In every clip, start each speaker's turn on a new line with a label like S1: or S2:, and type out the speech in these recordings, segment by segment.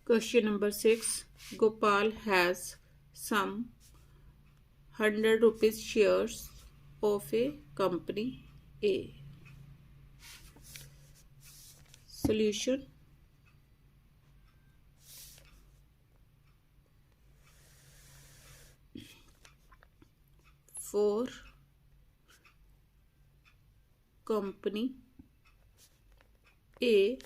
S1: Question number 6. Gopal has some 100 rupees shares of a company A. Solution. For company A,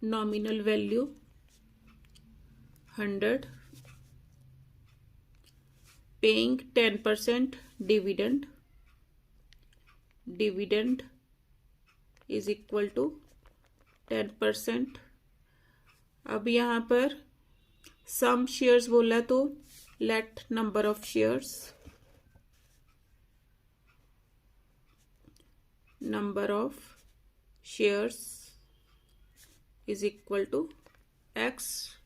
S1: nominal value 100, paying 10% dividend. Dividend is equal to 10%. अब यहाँ पर some shares बोला तो let number of shares, number of shares is equal to X.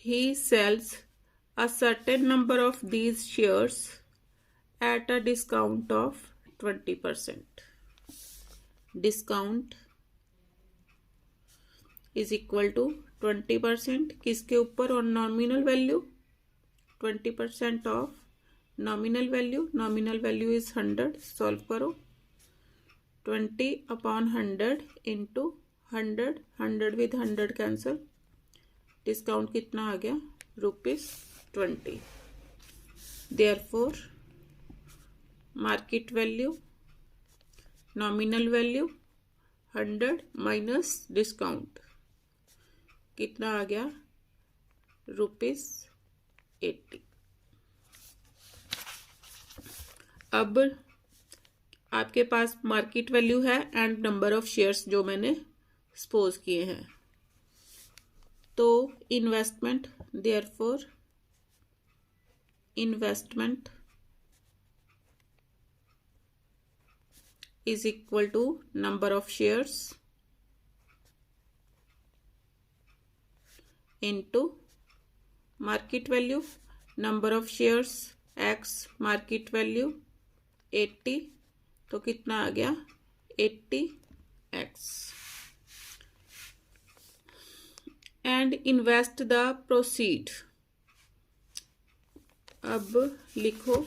S1: He sells a certain number of these shares at a discount of 20%. Discount is equal to 20%. किसके ऊपर? और nominal value 20% of nominal value. Nominal value is 100. Solve करो. 20 upon 100 into 100. 100 with 100 cancel. Discount कितना आ गया? ₹20. Therefore, market value, nominal value 100 minus discount कितना आ गया? ₹80. अब आपके पास मार्केट वैल्यू है एंड नंबर ऑफ शेयर्स जो मैंने सपोज किए हैं. तो investment, therefore investment is equal to number of shares into market value. Number of shares x, market value 80, तो कितना आ गया? 80x. And invest the proceed. अब लिखो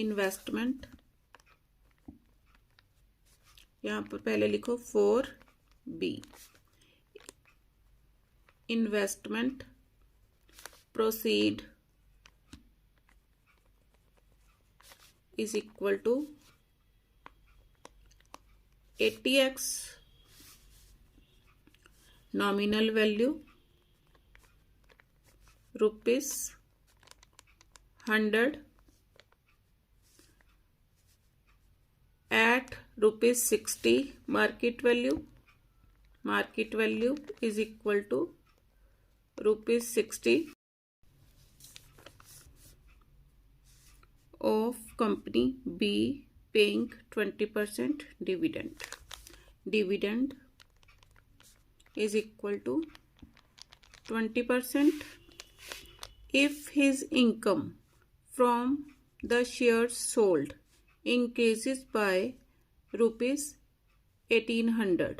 S1: इन्वेस्टमेंट, यहां पर पहले लिखो 4B. Investment proceed is equal to 80x. Nominal value ₹100 at ₹60. Market value is equal to ₹60 of company B, paying 20% dividend. Dividend is equal to 20%. If his income from the shares sold increases by ₹1,800,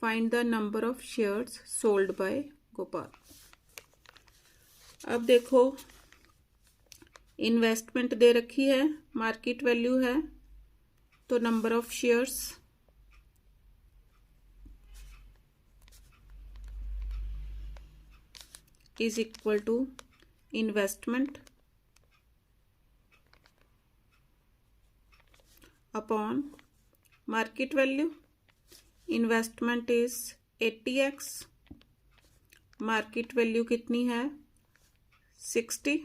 S1: find the number of shares sold by Gopal. अब देखो, investment दे रखी है, market value है, तो number of shares is equal to investment upon market value. Investment is 80x. Market value कितनी है? 60.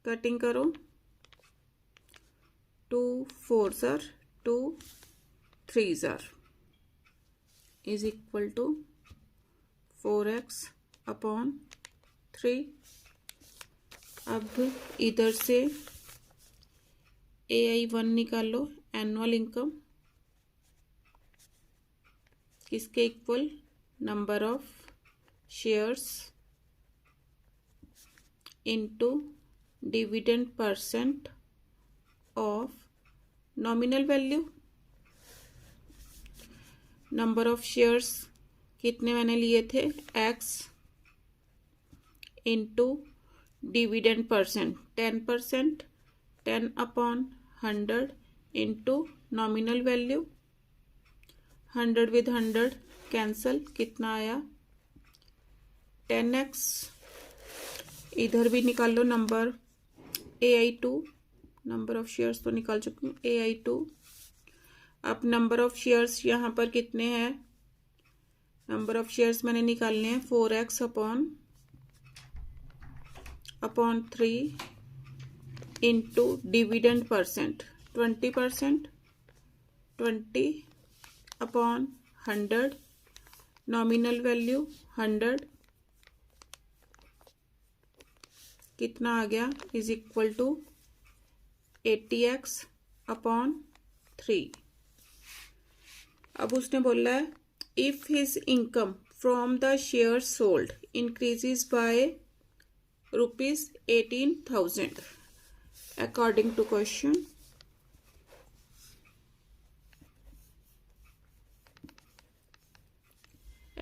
S1: Cutting करो. 2 4s are 2 3s are is equal to 4x upon 3. अब इधर से AI1 निकालो. एनुअल इनकम किसके equal? Number of shares into dividend percent of nominal value. Number of shares कितने मैंने लिए थे, x into dividend percent 10%, 10/100 into nominal value, 100 with 100 cancel, कितना आया 10x। इधर भी निकाल लो number AI2, number of shares तो निकाल चुकी हूँ, AI2। अब नंबर ऑफ शेयर्स यहाँ पर कितने हैं, नंबर ऑफ शेयर्स मैंने निकालने हैं 4x upon 3 into dividend percent 20%, 20/100, nominal value 100, कितना आ गया इज इक्वल टू 80x/3। अब उसने बोला है if his income from the share sold increases by ₹18,000 according to question.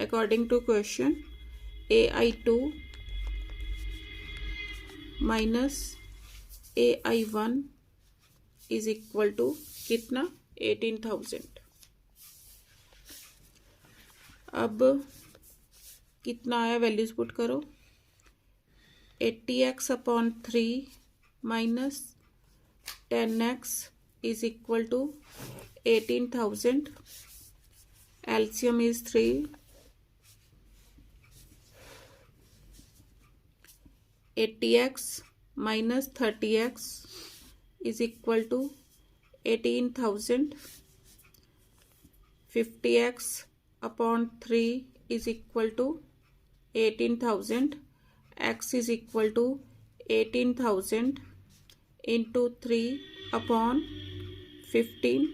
S1: According to question, AI2 minus AI1 is equal to कितना 18,000। अब कितना आया, वैल्यूज पुट करो, 80x/3 minus 10x is equal to 18,000, LCM is 3, 80x minus 30x is equal to 18,000, 50x/3 is equal to 18,000, x is equal to 18,000 into 3/15,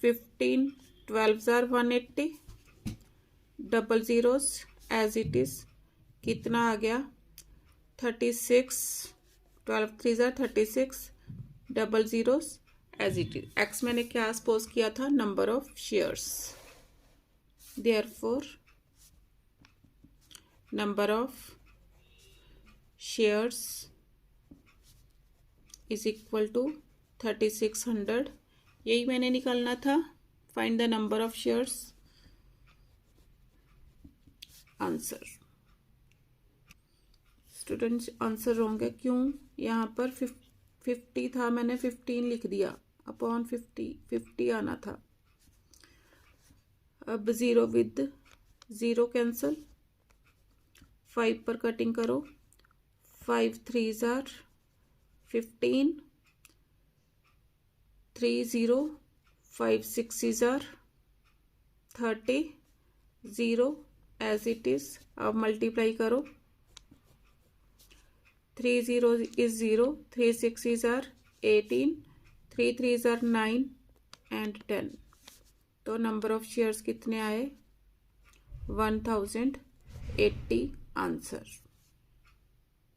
S1: 15 12s are 180, double zeros as it is, कितना आ गया 36, 12 3s are 36, double zeros as it is. X मैंने क्या suppose किया था, number of shares, therefore number of shares is equal to 3600, यही मैंने निकालना था, find the number of shares, answer. Students answer wrong है, क्यों, यहाँ पर 50 था, मैंने 15 लिख दिया, अपॉन 50 आना था। अब 0 विद 0 कैंसल, 5 पर कटिंग करो, 5 3s are 15, 3 0, 5 6s are 30, 0 as it is. अब मल्टीप्लाई करो, 3 0 is 0, 3 6s are 18, 3 3s are 9 and 10। तो नंबर ऑफ शेयर्स कितने आए 1080, आंसर।